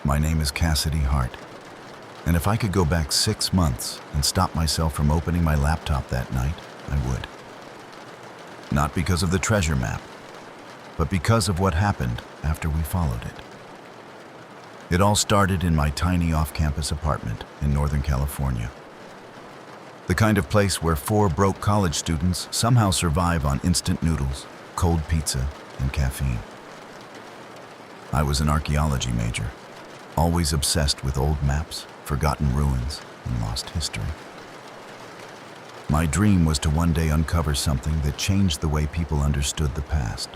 My name is Cassidy Hart, and if I could go back 6 months and stop myself from opening my laptop that night, I would. Not because of the treasure map, but because of what happened after we followed it. It all started in my tiny off-campus apartment in Northern California. The kind of place where 4 broke college students somehow survive on instant noodles, cold pizza, and caffeine. I was an archaeology major, always obsessed with old maps, forgotten ruins, and lost history. My dream was to one day uncover something that changed the way people understood the past.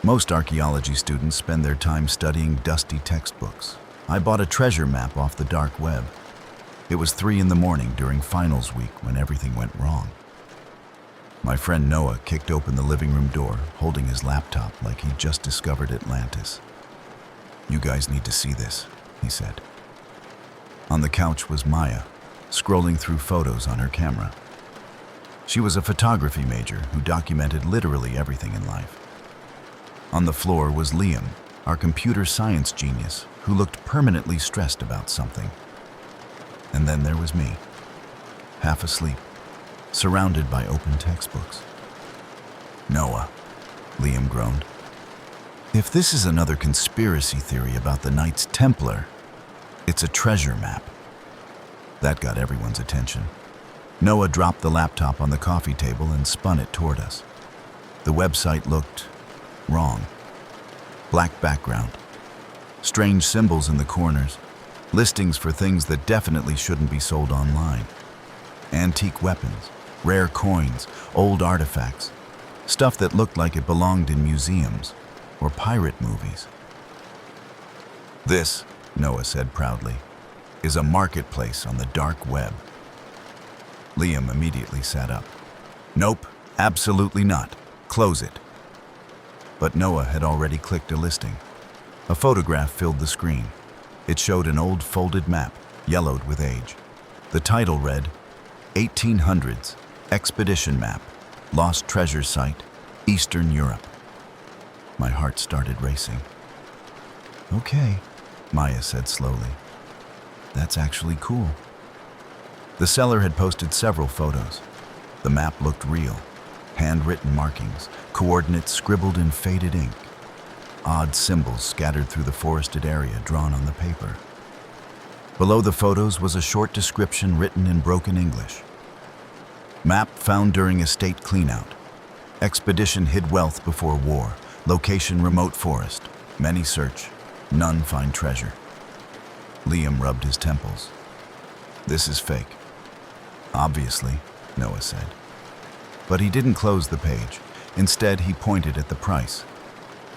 Most archaeology students spend their time studying dusty textbooks. I bought a treasure map off the dark web. It was 3 in the morning during finals week when everything went wrong. My friend Noah kicked open the living room door, holding his laptop like he'd just discovered Atlantis. "You guys need to see this," he said. On the couch was Maya, scrolling through photos on her camera. She was a photography major who documented literally everything in life. On the floor was Liam, our computer science genius, who looked permanently stressed about something. And then there was me, half asleep, surrounded by open textbooks. "Noah," Liam groaned. "If this is another conspiracy theory about the Knights Templar, it's a treasure map." That got everyone's attention. Noah dropped the laptop on the coffee table and spun it toward us. The website looked wrong. Black background, strange symbols in the corners, listings for things that definitely shouldn't be sold online. Antique weapons, rare coins, old artifacts, stuff that looked like it belonged in museums or pirate movies. "This," Noah said proudly, "is a marketplace on the dark web." Liam immediately sat up. "Nope, absolutely not. Close it." But Noah had already clicked a listing. A photograph filled the screen. It showed an old folded map, yellowed with age. The title read, 1800s Expedition Map, Lost Treasure Site, Eastern Europe. My heart started racing. "Okay," Maya said slowly. "That's actually cool." The seller had posted several photos. The map looked real. Handwritten markings, coordinates scribbled in faded ink. Odd symbols scattered through the forested area drawn on the paper. Below the photos was a short description written in broken English. "Map found during estate cleanout. Expedition hid wealth before war. Location remote forest. Many search. None find treasure." Liam rubbed his temples. "This is fake." "Obviously," Noah said. But he didn't close the page. Instead, he pointed at the price.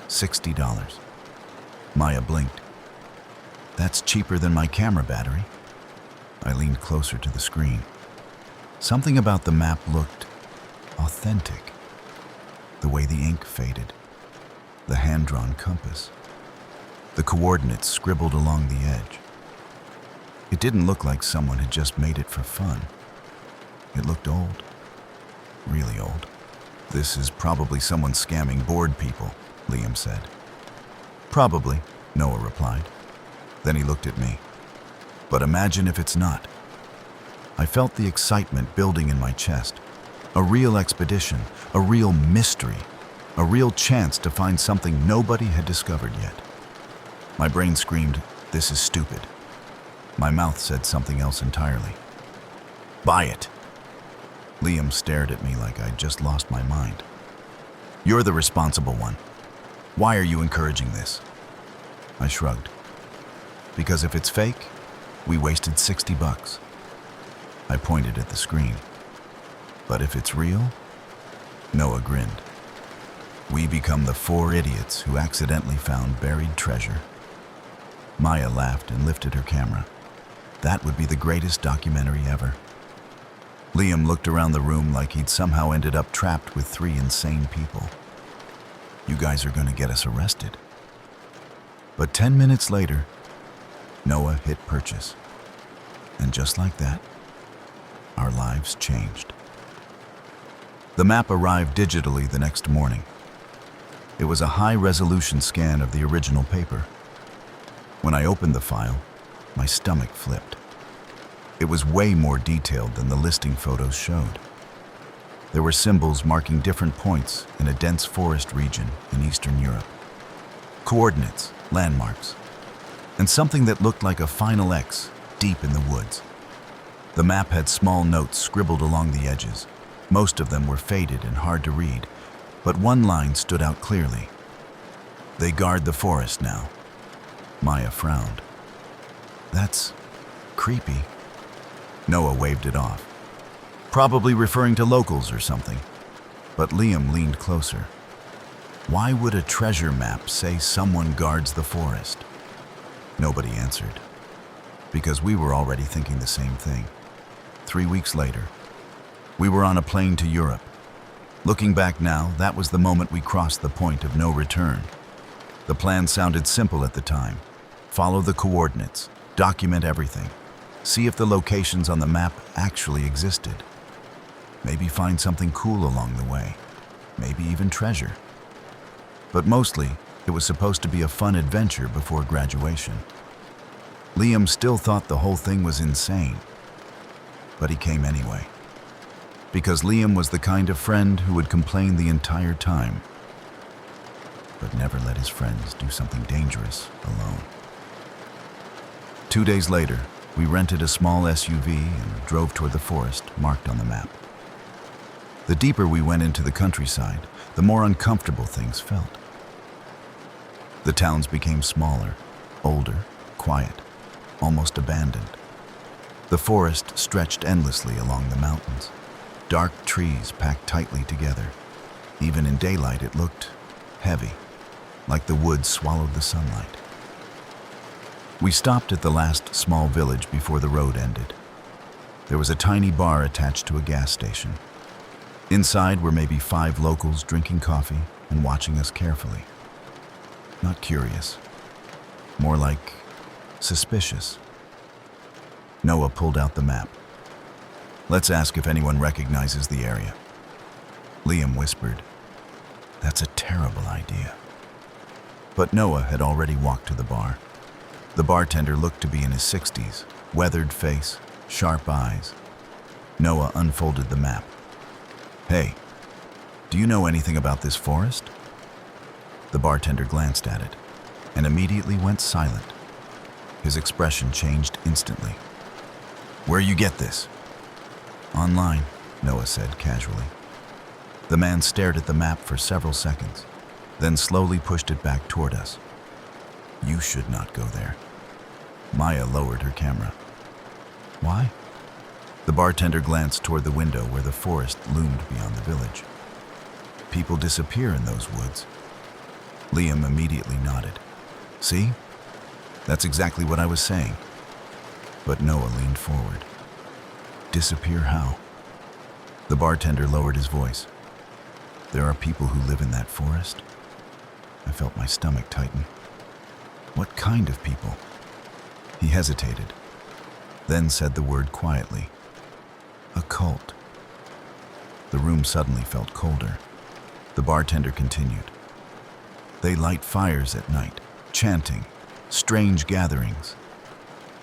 $60. Maya blinked. "That's cheaper than my camera battery." I leaned closer to the screen. Something about the map looked authentic. The way the ink faded, the hand-drawn compass, the coordinates scribbled along the edge. It didn't look like someone had just made it for fun. It looked old, really old. "This is probably someone scamming bored people," Liam said. "Probably," Noah replied. Then he looked at me. "But imagine if it's not." I felt the excitement building in my chest. A real expedition, a real mystery, a real chance to find something nobody had discovered yet. My brain screamed, "This is stupid." My mouth said something else entirely. "Buy it." Liam stared at me like I'd just lost my mind. "You're the responsible one. Why are you encouraging this?" I shrugged. "Because if it's fake, we wasted $60. I pointed at the screen. "But if it's real?" Noah grinned. "We become the 4 idiots who accidentally found buried treasure." Maya laughed and lifted her camera. That would be the greatest documentary ever. Liam looked around the room like he'd somehow ended up trapped with 3 insane people. "You guys are going to get us arrested." But 10 minutes later, Noah hit purchase. And just like that, our lives changed. The map arrived digitally the next morning. It was a high-resolution scan of the original paper. When I opened the file, my stomach flipped. It was way more detailed than the listing photos showed. There were symbols marking different points in a dense forest region in Eastern Europe. Coordinates, landmarks, and something that looked like a final X deep in the woods. The map had small notes scribbled along the edges. Most of them were faded and hard to read, but one line stood out clearly. "They guard the forest now." Maya frowned. "That's creepy." Noah waved it off. "Probably referring to locals or something." But Liam leaned closer. "Why would a treasure map say someone guards the forest?" Nobody answered, because we were already thinking the same thing. 3 weeks later, we were on a plane to Europe. Looking back now, that was the moment we crossed the point of no return. The plan sounded simple at the time. Follow the coordinates, document everything, see if the locations on the map actually existed. Maybe find something cool along the way, maybe even treasure. But mostly, it was supposed to be a fun adventure before graduation. Liam still thought the whole thing was insane, but he came anyway. Because Liam was the kind of friend who would complain the entire time, but never let his friends do something dangerous alone. 2 days later, we rented a small SUV and drove toward the forest marked on the map. The deeper we went into the countryside, the more uncomfortable things felt. The towns became smaller, older, quiet, almost abandoned. The forest stretched endlessly along the mountains. Dark trees packed tightly together. Even in daylight, it looked heavy, like the woods swallowed the sunlight. We stopped at the last small village before the road ended. There was a tiny bar attached to a gas station. Inside were maybe 5 locals drinking coffee and watching us carefully. Not curious, more like suspicious. Noah pulled out the map. "Let's ask if anyone recognizes the area." Liam whispered, "That's a terrible idea." But Noah had already walked to the bar. The bartender looked to be in his 60s, weathered face, sharp eyes. Noah unfolded the map. "Hey, do you know anything about this forest?" The bartender glanced at it and immediately went silent. His expression changed instantly. "Where you get this?" "Online," Noah said casually. The man stared at the map for several seconds, then slowly pushed it back toward us. "You should not go there." Maya lowered her camera. "Why?" The bartender glanced toward the window where the forest loomed beyond the village. "People disappear in those woods." Liam immediately nodded. "See? That's exactly what I was saying." But Noah leaned forward. "Disappear how?" The bartender lowered his voice. "There are people who live in that forest." I felt my stomach tighten. "What kind of people?" He hesitated, then said the word quietly. "A cult." The room suddenly felt colder. The bartender continued. "They light fires at night, chanting, strange gatherings."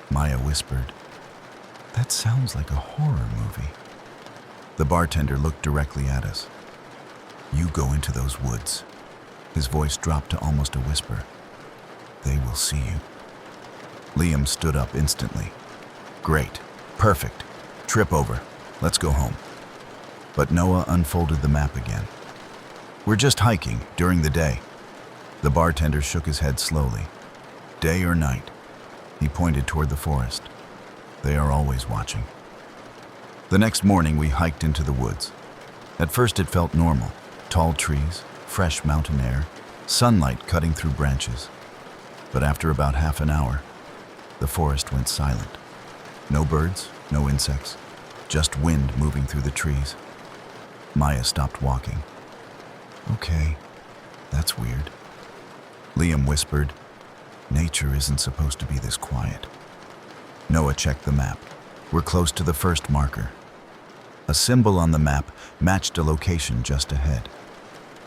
Maya whispered, "That sounds like a horror movie." The bartender looked directly at us. "You go into those woods." His voice dropped to almost a whisper. "They will see you." Liam stood up instantly. "Great. Perfect. Trip over. Let's go home." But Noah unfolded the map again. "We're just hiking during the day." The bartender shook his head slowly. "Day or night?" He pointed toward the forest. "They are always watching." The next morning we hiked into the woods. At first it felt normal. Tall trees, fresh mountain air, sunlight cutting through branches. But after about half an hour, the forest went silent. No birds, no insects, just wind moving through the trees. Maya stopped walking. "Okay, that's weird." Liam whispered, "Nature isn't supposed to be this quiet." Noah checked the map. We're close to the first marker. A symbol on the map matched a location just ahead.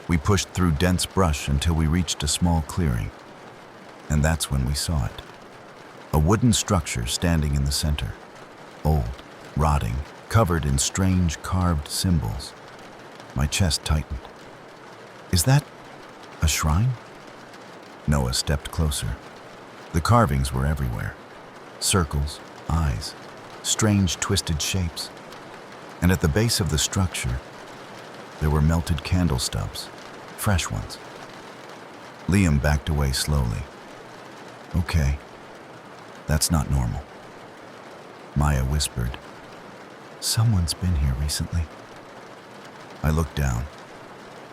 We pushed through dense brush until we reached a small clearing. And that's when we saw it. A wooden structure standing in the center. Old, rotting, covered in strange carved symbols. My chest tightened. Is that a shrine? Noah stepped closer. The carvings were everywhere. Circles, eyes, strange twisted shapes. And at the base of the structure, there were melted candle stubs, fresh ones. Liam backed away slowly. Okay, that's not normal. Maya whispered, "Someone's been here recently." I looked down.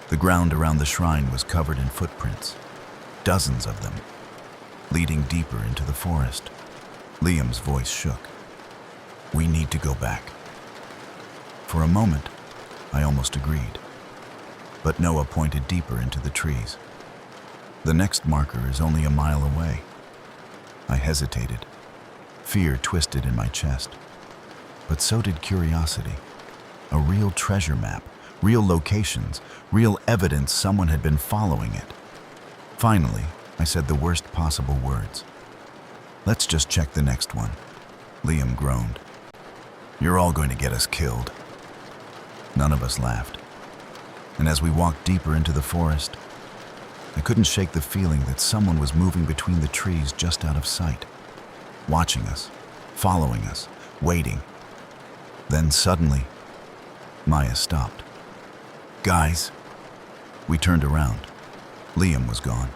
The ground around the shrine was covered in footprints, dozens of them, leading deeper into the forest. Liam's voice shook. "We need to go back." For a moment, I almost agreed. But Noah pointed deeper into the trees. "The next marker is only a mile away." I hesitated. Fear twisted in my chest. But so did curiosity. A real treasure map, real locations, real evidence someone had been following it. Finally, I said the worst possible words. "Let's just check the next one." Liam groaned. "You're all going to get us killed." None of us laughed. And as we walked deeper into the forest, I couldn't shake the feeling that someone was moving between the trees just out of sight, watching us, following us, waiting. Then suddenly, Maya stopped. "Guys." We turned around. Liam was gone.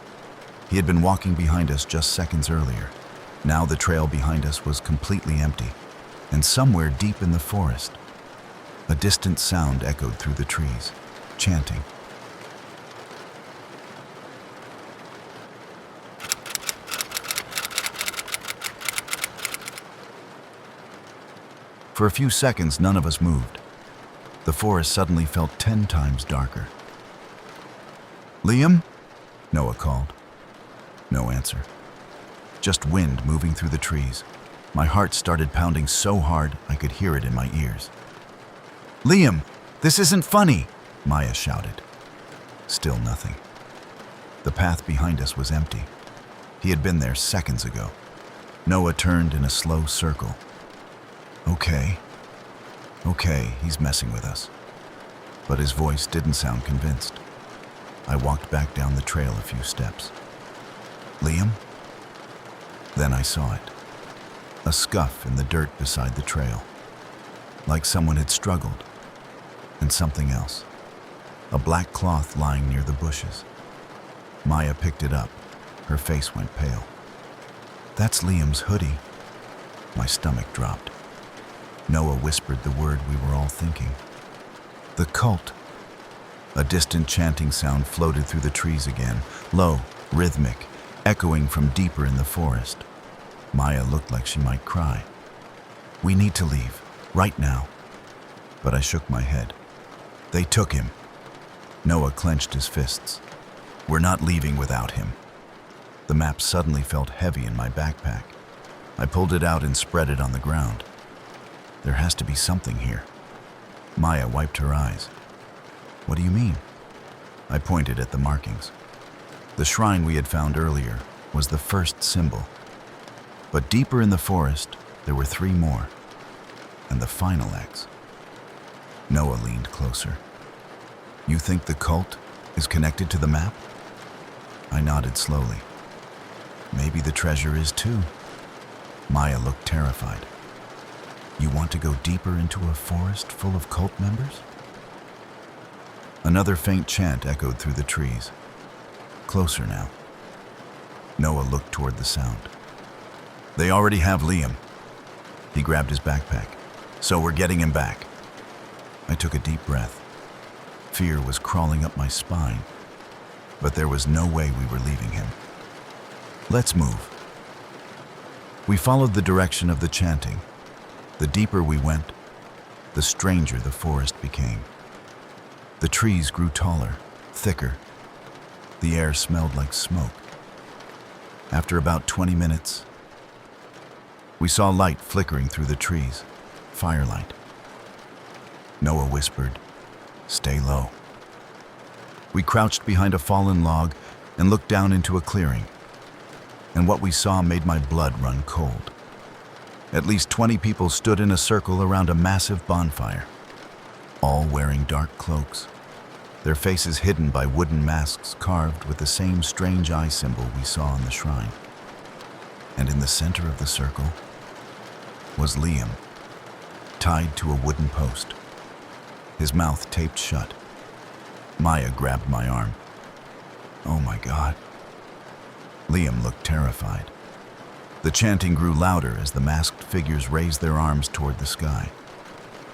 He had been walking behind us just seconds earlier. Now the trail behind us was completely empty, and somewhere deep in the forest, a distant sound echoed through the trees, chanting. For a few seconds, none of us moved. The forest suddenly felt 10 times darker. "Liam?" Noah called. No answer. Just wind moving through the trees. My heart started pounding so hard I could hear it in my ears. "Liam, this isn't funny!" Maya shouted. Still nothing. The path behind us was empty. He had been there seconds ago. Noah turned in a slow circle. Okay, he's messing with us. But his voice didn't sound convinced. I walked back down the trail a few steps. "Liam?" Then I saw it. A scuff in the dirt beside the trail. Like someone had struggled. And something else. A black cloth lying near the bushes. Maya picked it up. Her face went pale. "That's Liam's hoodie." My stomach dropped. Noah whispered the word we were all thinking. "The cult." A distant chanting sound floated through the trees again, low, rhythmic, echoing from deeper in the forest. Maya looked like she might cry. "We need to leave, right now." But I shook my head. "They took him." Noah clenched his fists. "We're not leaving without him." The map suddenly felt heavy in my backpack. I pulled it out and spread it on the ground. There has to be something here. Maya wiped her eyes. "What do you mean?" I pointed at the markings. The shrine we had found earlier was the first symbol. But deeper in the forest, there were 3 more. And the final X. Noah leaned closer. "You think the cult is connected to the map?" I nodded slowly. "Maybe the treasure is too." Maya looked terrified. "You want to go deeper into a forest full of cult members?" Another faint chant echoed through the trees. Closer now. Noah looked toward the sound. "They already have Liam." He grabbed his backpack. "So we're getting him back." I took a deep breath. Fear was crawling up my spine, but there was no way we were leaving him. "Let's move." We followed the direction of the chanting. The deeper we went, the stranger the forest became. The trees grew taller, thicker. The air smelled like smoke. After about 20 minutes, we saw light flickering through the trees, firelight. Noah whispered, "Stay low." We crouched behind a fallen log and looked down into a clearing. and what we saw made my blood run cold. At least 20 people stood in a circle around a massive bonfire, all wearing dark cloaks, their faces hidden by wooden masks carved with the same strange eye symbol we saw on the shrine. And in the center of the circle was Liam, tied to a wooden post, his mouth taped shut. Maya grabbed my arm. "Oh my God." Liam looked terrified. The chanting grew louder as the masked figures raised their arms toward the sky.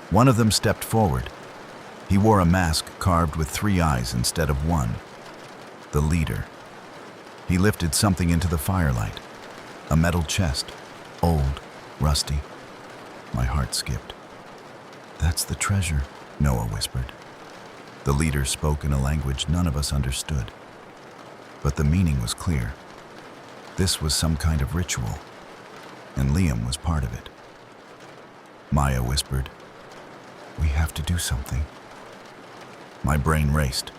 One of them stepped forward. He wore a mask carved with 3 eyes instead of 1. The leader. He lifted something into the firelight. A metal chest, old, rusty. My heart skipped. "That's the treasure," Noah whispered. The leader spoke in a language none of us understood, but the meaning was clear. This was some kind of ritual, and Liam was part of it. Maya whispered, "We have to do something." My brain raced.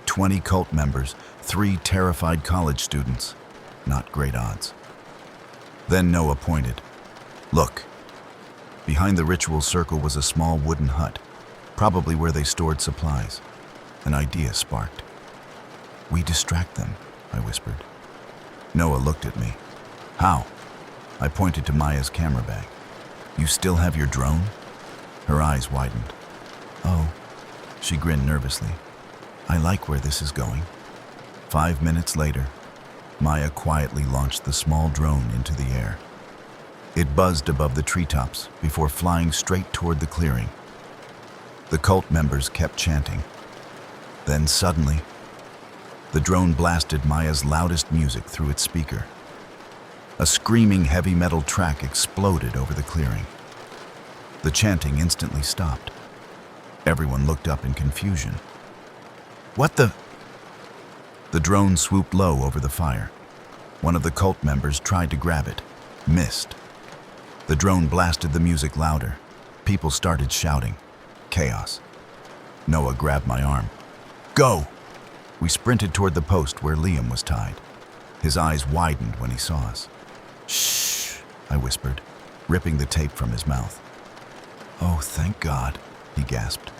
20 cult members, 3 terrified college students. Not great odds. Then Noah pointed. "Look." Behind the ritual circle was a small wooden hut, probably where they stored supplies. An idea sparked. "We distract them," I whispered. Noah looked at me. "How?" I pointed to Maya's camera bag. "You still have your drone?" Her eyes widened. "Oh," she grinned nervously. "I like where this is going." 5 minutes later, Maya quietly launched the small drone into the air. It buzzed above the treetops before flying straight toward the clearing. The cult members kept chanting. Then suddenly, the drone blasted Maya's loudest music through its speaker. A screaming heavy metal track exploded over the clearing. The chanting instantly stopped. Everyone looked up in confusion. "What the?" The drone swooped low over the fire. One of the cult members tried to grab it, missed. The drone blasted the music louder. People started shouting. Chaos. Noah grabbed my arm. "Go!" We sprinted toward the post where Liam was tied. His eyes widened when he saw us. "Shh," I whispered, ripping the tape from his mouth. "Oh, thank God," he gasped.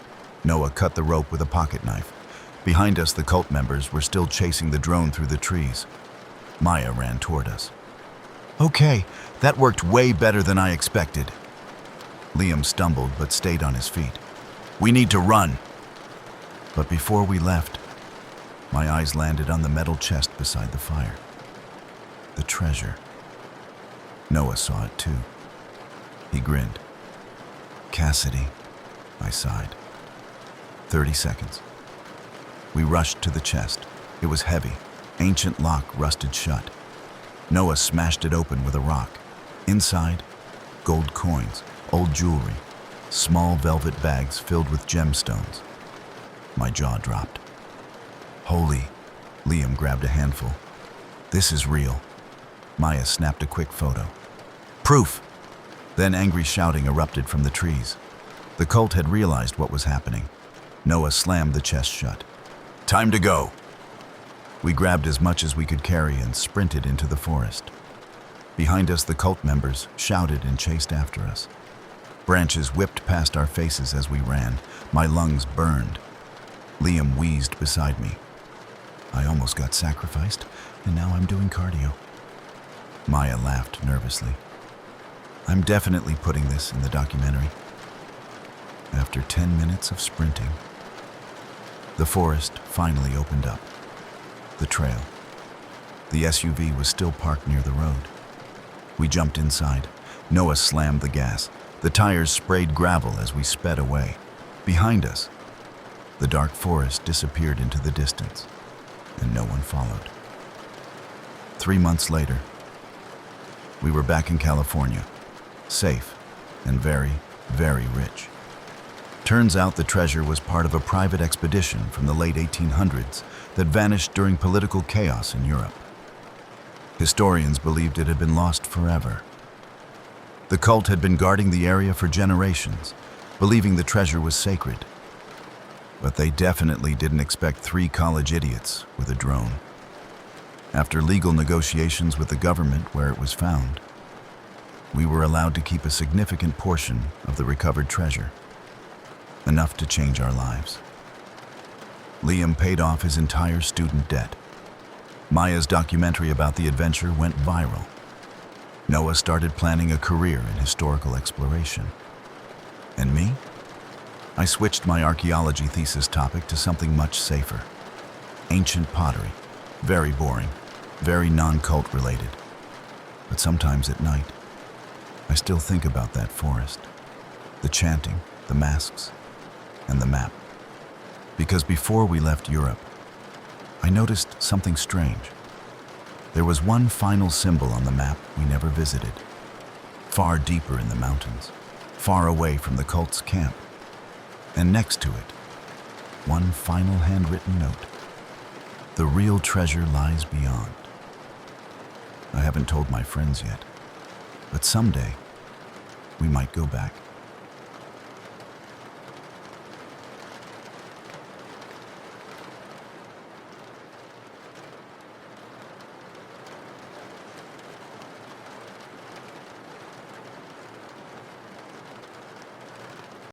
Noah cut the rope with a pocket knife. Behind us, the cult members were still chasing the drone through the trees. Maya ran toward us. "Okay, that worked way better than I expected." Liam stumbled but stayed on his feet. "We need to run." But before we left, my eyes landed on the metal chest beside the fire. The treasure. Noah saw it too. He grinned. "Cassidy," I sighed. 30 seconds. We rushed to the chest. It was heavy. Ancient lock rusted shut. Noah smashed it open with a rock. Inside, gold coins, old jewelry, small velvet bags filled with gemstones. My jaw dropped. "Holy," Liam grabbed a handful. "This is real." Maya snapped a quick photo. "Proof!" Then angry shouting erupted from the trees. The cult had realized what was happening. Noah slammed the chest shut. "Time to go." We grabbed as much as we could carry and sprinted into the forest. Behind us, the cult members shouted and chased after us. Branches whipped past our faces as we ran. My lungs burned. Liam wheezed beside me. "I almost got sacrificed, and now I'm doing cardio." Maya laughed nervously. "I'm definitely putting this in the documentary." After 10 minutes of sprinting, the forest finally opened up. The trail. The SUV was still parked near the road. We jumped inside. Noah slammed the gas. The tires sprayed gravel as we sped away. Behind us, the dark forest disappeared into the distance, and no one followed. 3 months later, we were back in California, safe and very, very rich. Turns out the treasure was part of a private expedition from the late 1800s that vanished during political chaos in Europe. Historians believed it had been lost forever. The cult had been guarding the area for generations, believing the treasure was sacred. But they definitely didn't expect 3 college idiots with a drone. After legal negotiations with the government where it was found, we were allowed to keep a significant portion of the recovered treasure, enough to change our lives. Liam paid off his entire student debt. Maya's documentary about the adventure went viral. Noah started planning a career in historical exploration. And me? I switched my archaeology thesis topic to something much safer. Ancient pottery. Very boring, very non-cult related. But sometimes at night, I still think about that forest, the chanting, the masks, and the map. Because before we left Europe, I noticed something strange. There was one final symbol on the map we never visited, far deeper in the mountains, far away from the cult's camp. And next to it, one final handwritten note. The real treasure lies beyond. I haven't told my friends yet, but someday we might go back.